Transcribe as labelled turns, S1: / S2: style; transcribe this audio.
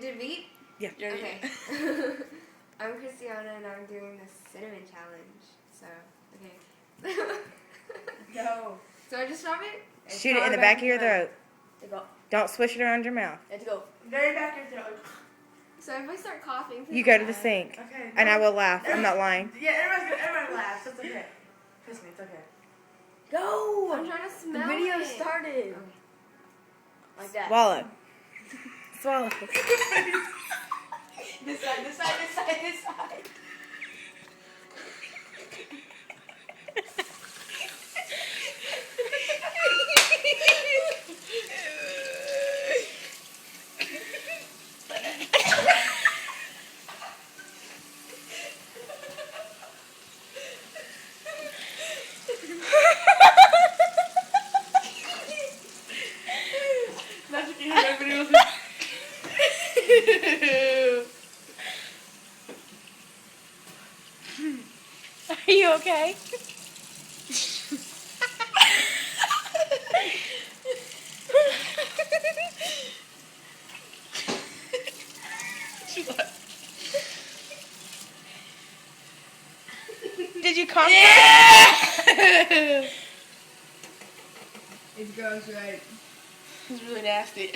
S1: Did we eat?
S2: Yeah.
S1: Okay. I'm Christiana and I'm doing the cinnamon challenge. So, okay.
S3: Go.
S1: So I just drop it?
S2: Shoot it in the back of your throat.
S3: Let's go.
S2: Don't swish it around your mouth.
S3: Let's go. Very back of your throat.
S1: So if I start coughing,
S2: You go to the sink.
S3: Okay.
S2: And I will laugh. I'm not lying.
S3: Yeah, everyone laughs. It's okay. Trust me, it's okay. Go!
S1: I'm trying to smell
S3: The video
S1: it.
S3: started.
S1: Okay.
S3: Like that.
S2: Swallow. Swallow.
S3: This side, this side, this side, this side.
S2: Are you okay? Did you come?
S3: Yeah!
S1: It's gross, right?
S3: It's really nasty.